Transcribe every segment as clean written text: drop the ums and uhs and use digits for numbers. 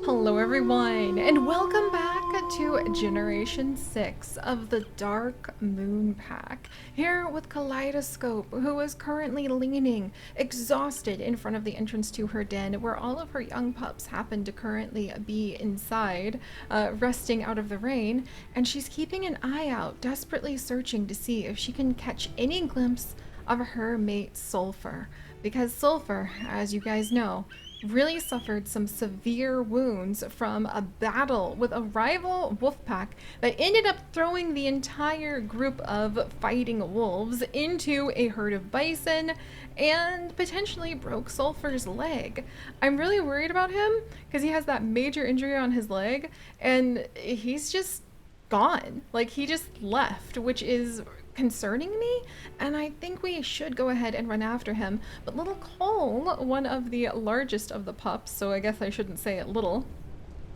Hello everyone, and welcome back to Generation 6 of the Dark Moon Pack. Here with Kaleidoscope, who is currently leaning, exhausted, in front of the entrance to her den, where all of her young pups happen to currently be inside, resting out of the rain, and she's keeping an eye out, desperately searching to see if she can catch any glimpse of her mate Sulfur. Because Sulfur, as you guys know, really suffered some severe wounds from a battle with a rival wolf pack that ended up throwing the entire group of fighting wolves into a herd of bison and potentially broke Sulfur's leg. I'm really worried about him because he has that major injury on his leg and he's just gone. Like, he just left, which is concerning me, and I think we should go ahead and run after him. But little Cole, one of the largest of the pups, so I guess I shouldn't say it little,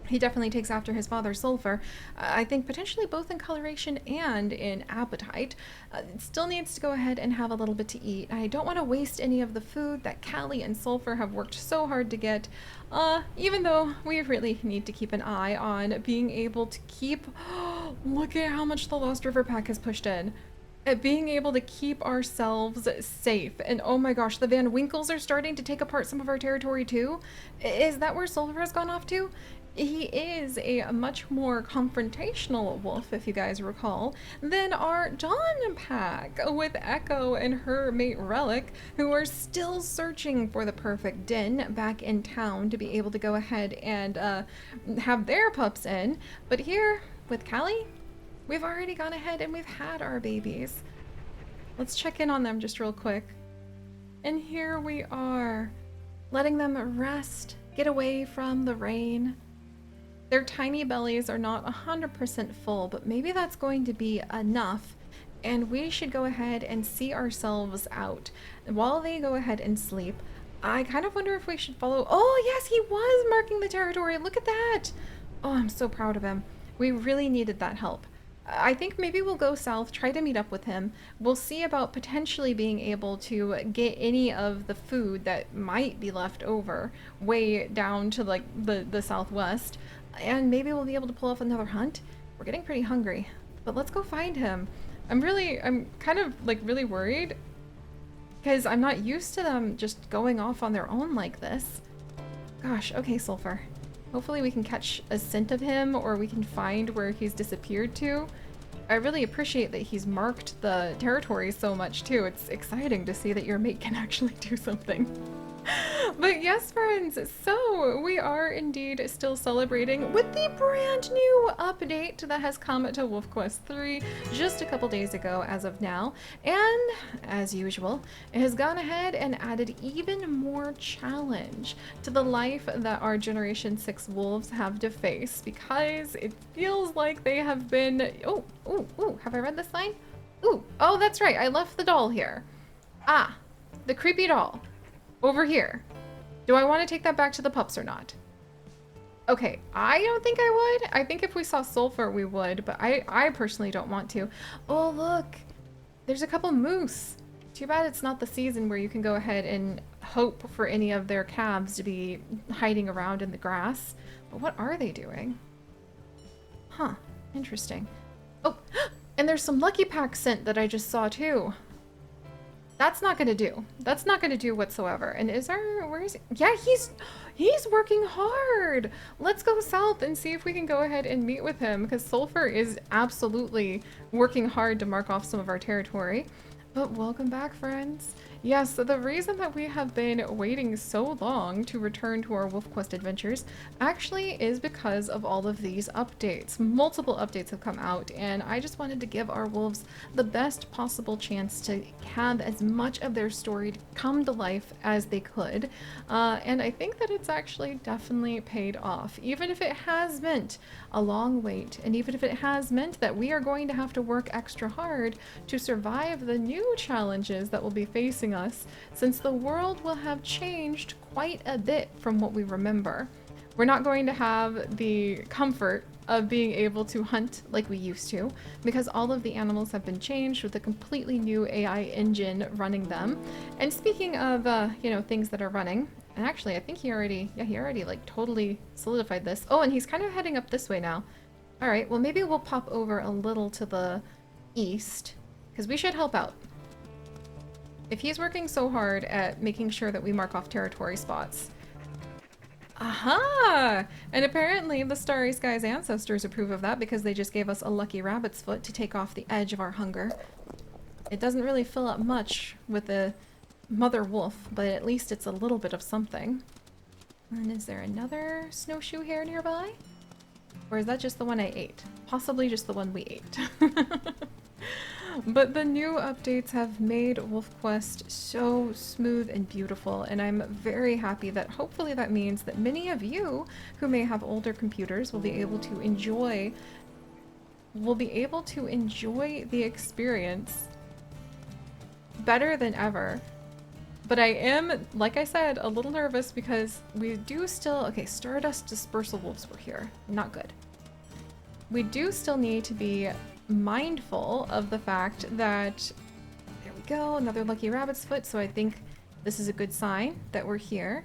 he definitely takes after his father Sulfur. I think potentially both in coloration and in appetite. Still needs to go ahead and have a little bit to eat. I don't want to waste any of the food that Callie and Sulfur have worked so hard to get, even though we really need to keep an eye on being able to keep... Look at how much the Lost River Pack has pushed in. At being able to keep ourselves safe. And oh my gosh, the Van Winkles are starting to take apart some of our territory too. Is that where Sulfur has gone off to? He is a much more confrontational wolf, if you guys recall, than our Dawn pack, with Echo and her mate Relic, who are still searching for the perfect den back in town to be able to go ahead and have their pups in. But here, with Callie, we've already gone ahead and we've had our babies. Let's check in on them just real quick. And here we are, letting them rest, get away from the rain. Their tiny bellies are not 100% full, but maybe that's going to be enough. And we should go ahead and see ourselves out. While they go ahead and sleep, I kind of wonder if we should follow... Oh yes, he was marking the territory. Look at that. Oh, I'm so proud of him. We really needed that help. I think maybe we'll go south, try to meet up with him. We'll see about potentially being able to get any of the food that might be left over way down to like the southwest. And maybe we'll be able to pull off another hunt. We're getting pretty hungry, but let's go find him. I'm kind of like really worried because I'm not used to them just going off on their own like this. Gosh, okay, Sulfur. Hopefully we can catch a scent of him, or we can find where he's disappeared to. I really appreciate that he's marked the territory so much too. It's exciting to see that your mate can actually do something. But yes, friends, so we are indeed still celebrating with the brand new update that has come to WolfQuest 3 just a couple days ago as of now. And as usual, it has gone ahead and added even more challenge to the life that our Generation 6 wolves have to face, because it feels like they have been... Oh, have I read this line? Oh, that's right, I left the doll here. Ah, the creepy doll. Over here. Do I want to take that back to the pups or not? Okay, I don't think I would. I think if we saw Sulfur, we would, but I personally don't want to. Oh, look. There's a couple moose. Too bad it's not the season where you can go ahead and hope for any of their calves to be hiding around in the grass. But what are they doing? Huh, interesting. Oh, and there's some Lucky Pack scent that I just saw too. That's not gonna do. That's not gonna do whatsoever. And where is he? Yeah, he's working hard. Let's go south and see if we can go ahead and meet with him, because Sulfur is absolutely working hard to mark off some of our territory. But welcome back, friends. Yes, so the reason that we have been waiting so long to return to our WolfQuest adventures actually is because of all of these updates. Multiple updates have come out, and I just wanted to give our wolves the best possible chance to have as much of their story come to life as they could. And I think that it's actually definitely paid off, even if it has meant a long wait, and even if it has meant that we are going to have to work extra hard to survive the new challenges that will be facing us, since the world will have changed quite a bit from what we remember. We're not going to have the comfort of being able to hunt like we used to, because all of the animals have been changed with a completely new AI engine running them. And speaking of, you know, things that are running, and actually I think he already like totally solidified this. Oh, and he's kind of heading up this way now. All right, well maybe we'll pop over a little to the east, because we should help out. If he's working so hard at making sure that we mark off territory spots. Aha! And apparently the Starry Skies ancestors approve of that because they just gave us a lucky rabbit's foot to take off the edge of our hunger. It doesn't really fill up much with the mother wolf, but at least it's a little bit of something. And is there another snowshoe hare nearby? Or is that just the one I ate? Possibly just the one we ate. But the new updates have made WolfQuest so smooth and beautiful, and I'm very happy that hopefully that means that many of you who may have older computers will be able to enjoy the experience better than ever. But I am, like I said, a little nervous because we do still... Okay, Stardust Dispersal Wolves were here. Not good. We do still need to be mindful of the fact that... There we go, another lucky rabbit's foot, so I think this is a good sign that we're here.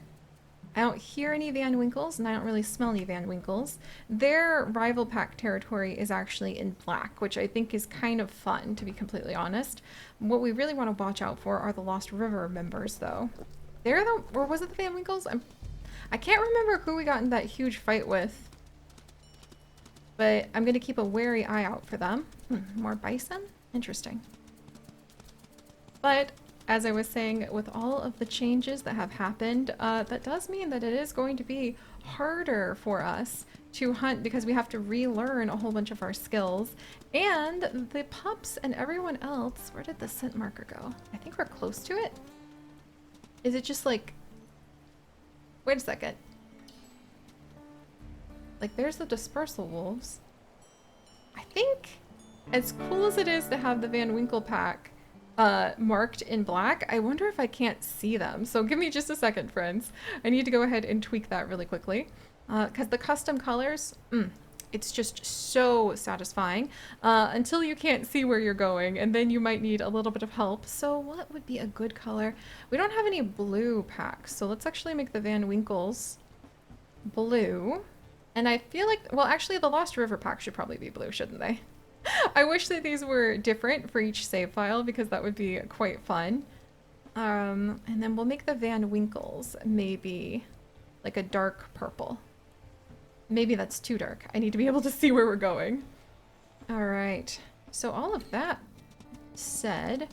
I don't hear any Van Winkles, and I don't really smell any Van Winkles. Their rival pack territory is actually in black, which I think is kind of fun, to be completely honest. What we really want to watch out for are the Lost River members, though. They're the... Or was it the Van Winkles? I can't remember who we got in that huge fight with. But I'm going to keep a wary eye out for them. More bison? Interesting. But, as I was saying, with all of the changes that have happened, that does mean that it is going to be harder for us to hunt because we have to relearn a whole bunch of our skills. And the pups and everyone else... Where did the scent marker go? I think we're close to it. Is it just like... Wait a second. Like, there's the dispersal wolves. I think, as cool as it is to have the Van Winkle pack marked in black, I wonder if I can't see them. So give me just a second, friends. I need to go ahead and tweak that really quickly. Because the custom colors, it's just so satisfying. Until you can't see where you're going, and then you might need a little bit of help. So what would be a good color? We don't have any blue packs, so let's actually make the Van Winkles blue. And I feel like, well, actually the Lost River pack should probably be blue, shouldn't they? I wish that these were different for each save file because that would be quite fun. And then we'll make the Van Winkles maybe like a dark purple. Maybe that's too dark. I need to be able to see where we're going. All right. So all of that said,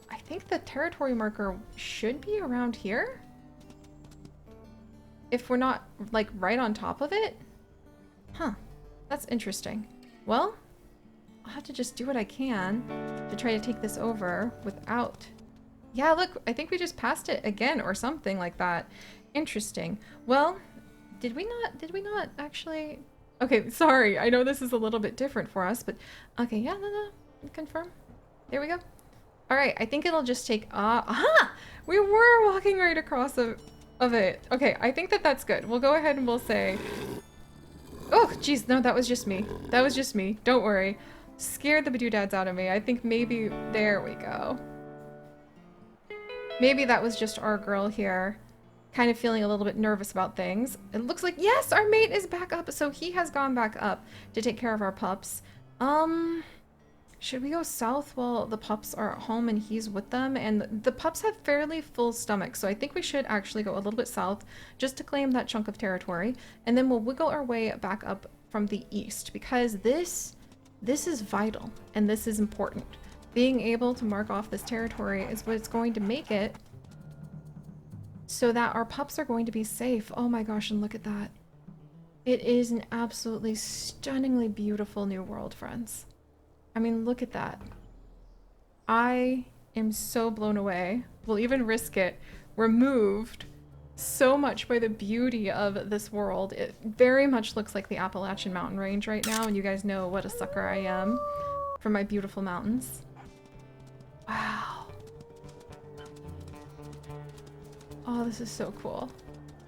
I think the territory marker should be around here. If we're not, like, right on top of it? Huh. That's interesting. Well, I'll have to just do what I can to try to take this over without... Yeah, look, I think we just passed it again or something like that. Interesting. Well, did we not actually... Okay, sorry. I know this is a little bit different for us, but... Okay, yeah, no, confirm. There we go. All right, I think it'll just take... Aha! We were walking right across of it. Okay, I think that that's good. We'll go ahead and we'll say... Oh, geez, no, that was just me. That was just me. Don't worry. Scared the badoodads out of me. I think maybe... There we go. Maybe that was just our girl here, kind of feeling a little bit nervous about things. It looks like, yes, our mate is back up. So he has gone back up to take care of our pups. Should we go south while the pups are at home and he's with them? And the pups have fairly full stomachs, so I think we should actually go a little bit south just to claim that chunk of territory. And then we'll wiggle our way back up from the east because this is vital and this is important. Being able to mark off this territory is what's going to make it so that our pups are going to be safe. Oh my gosh, and look at that. It is an absolutely stunningly beautiful new world, friends. I mean, look at that. I am so blown away. We'll even risk it. We're moved so much by the beauty of this world. It very much looks like the Appalachian Mountain Range right now, and you guys know what a sucker I am for my beautiful mountains. Wow. Oh, this is so cool.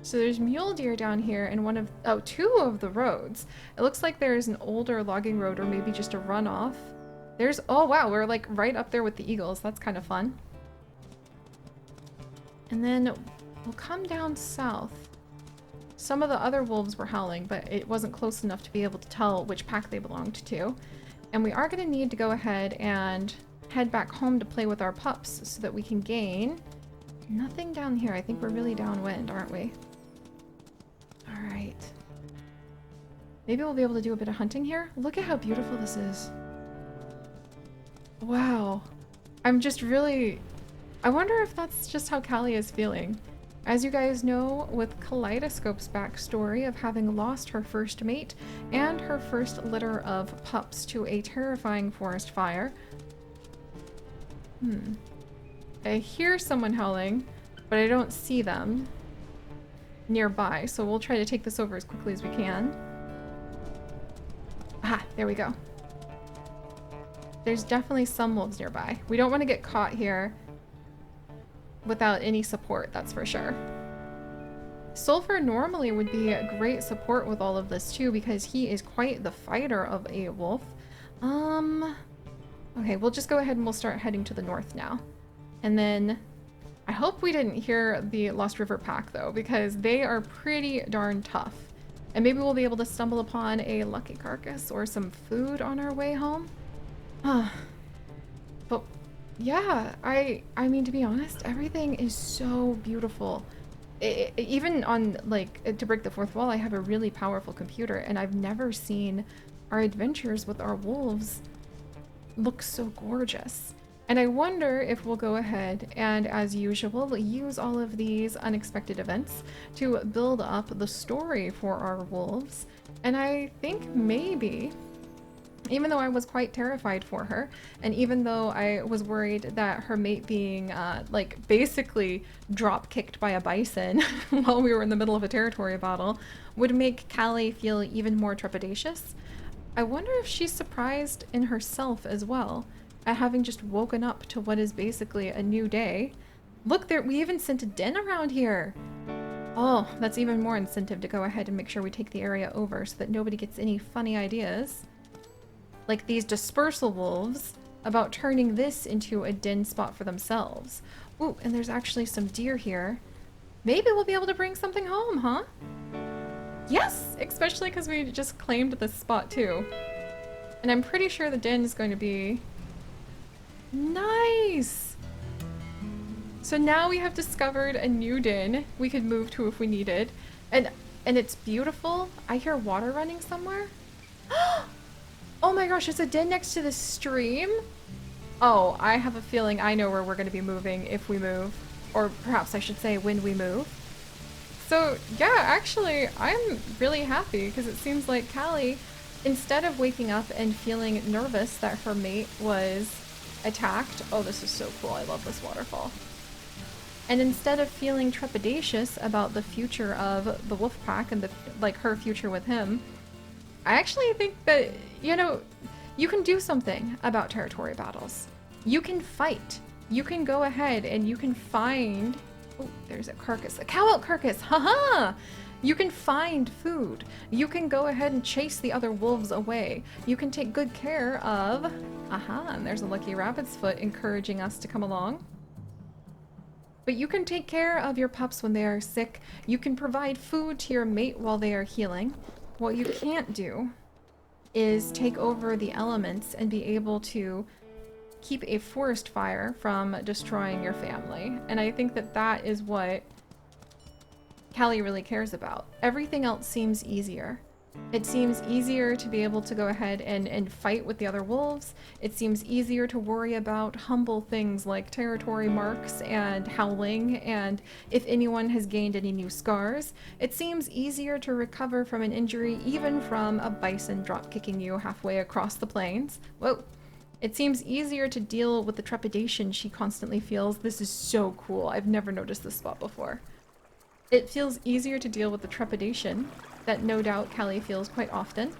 So there's mule deer down here and two of the roads. It looks like there's an older logging road or maybe just a runoff. Oh wow, we're like right up there with the eagles. That's kind of fun. And then we'll come down south. Some of the other wolves were howling, but it wasn't close enough to be able to tell which pack they belonged to. And we are going to need to go ahead and head back home to play with our pups so that we can gain. Nothing down here. I think we're really downwind, aren't we? Alright. Maybe we'll be able to do a bit of hunting here. Look at how beautiful this is. Wow. I'm just really... I wonder if that's just how Callie is feeling. As you guys know, with Kaleidoscope's backstory of having lost her first mate and her first litter of pups to a terrifying forest fire. I hear someone howling, but I don't see them nearby, so we'll try to take this over as quickly as we can. Ah, there we go. There's definitely some wolves nearby. We don't want to get caught here without any support, that's for sure. Sulfur normally would be a great support with all of this too, because he is quite the fighter of a wolf. Okay, we'll just go ahead and we'll start heading to the north now. And then I hope we didn't hear the Lost River pack though, because they are pretty darn tough. And maybe we'll be able to stumble upon a lucky carcass or some food on our way home. But yeah, I mean, to be honest, everything is so beautiful. Even on, like, to break the fourth wall, I have a really powerful computer, and I've never seen our adventures with our wolves look so gorgeous. And I wonder if we'll go ahead and, as usual, use all of these unexpected events to build up the story for our wolves. And I think maybe, even though I was quite terrified for her, and even though I was worried that her mate being, like, basically drop-kicked by a bison while we were in the middle of a territory battle would make Callie feel even more trepidatious, I wonder if she's surprised in herself as well at having just woken up to what is basically a new day. Look, there, we even sent a den around here! Oh, that's even more incentive to go ahead and make sure we take the area over so that nobody gets any funny ideas, like these dispersal wolves, about turning this into a den spot for themselves. Ooh, and there's actually some deer here. Maybe we'll be able to bring something home, huh? Yes! Especially because we just claimed this spot too. And I'm pretty sure the den is going to be... Nice! So now we have discovered a new den we could move to if we needed. And it's beautiful. I hear water running somewhere. Oh my gosh, it's a den next to the stream? Oh, I have a feeling I know where we're going to be moving if we move. Or perhaps I should say when we move. So yeah, actually, I'm really happy because it seems like Callie, instead of waking up and feeling nervous that her mate was attacked. Oh, this is so cool. I love this waterfall. And instead of feeling trepidatious about the future of the wolf pack and her future with him, I actually think that, you know, you can do something about territory battles. You can fight. You can go ahead and you can find... Oh, there's a carcass. A cow elk carcass! Haha! You can find food. You can go ahead and chase the other wolves away. You can take good care of... Aha! And there's a lucky rabbit's foot encouraging us to come along. But you can take care of your pups when they are sick. You can provide food to your mate while they are healing. What you can't do is take over the elements and be able to keep a forest fire from destroying your family. And I think that that is what Callie really cares about. Everything else seems easier. It seems easier to be able to go ahead and fight with the other wolves. It seems easier to worry about humble things like territory marks and howling and if anyone has gained any new scars. It seems easier to recover from an injury even from a bison drop kicking you halfway across the plains. Whoa. It seems easier to deal with the trepidation she constantly feels. This is so cool. I've never noticed this spot before. It feels easier to deal with the trepidation that no doubt Callie feels quite often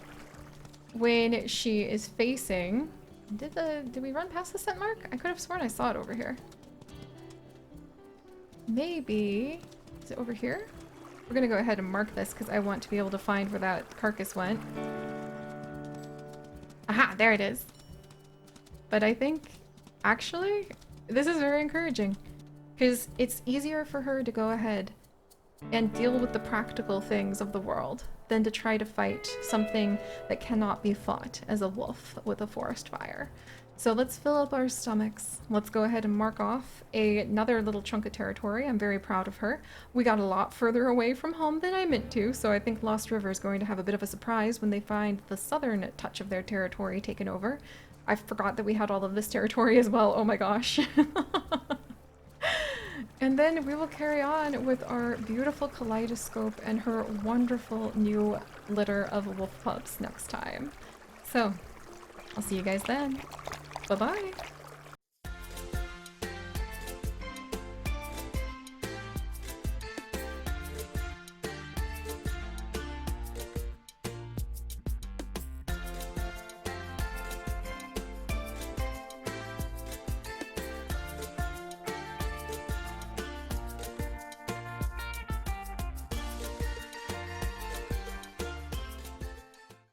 when she is facing... Did we run past the scent mark? I could have sworn I saw it over here. Maybe... Is it over here? We're gonna go ahead and mark this because I want to be able to find where that carcass went. Aha, there it is. But I think, actually, this is very encouraging because it's easier for her to go ahead and deal with the practical things of the world than to try to fight something that cannot be fought as a wolf with a forest fire. So let's fill up our stomachs. Let's go ahead and mark off another little chunk of territory. I'm very proud of her. We got a lot further away from home than I meant to, so I think Lost River is going to have a bit of a surprise when they find the southern touch of their territory taken over. I forgot that we had all of this territory as well. Oh my gosh. And then we will carry on with our beautiful Kaleidoscope and her wonderful new litter of wolf pups next time. So, I'll see you guys then. Bye-bye!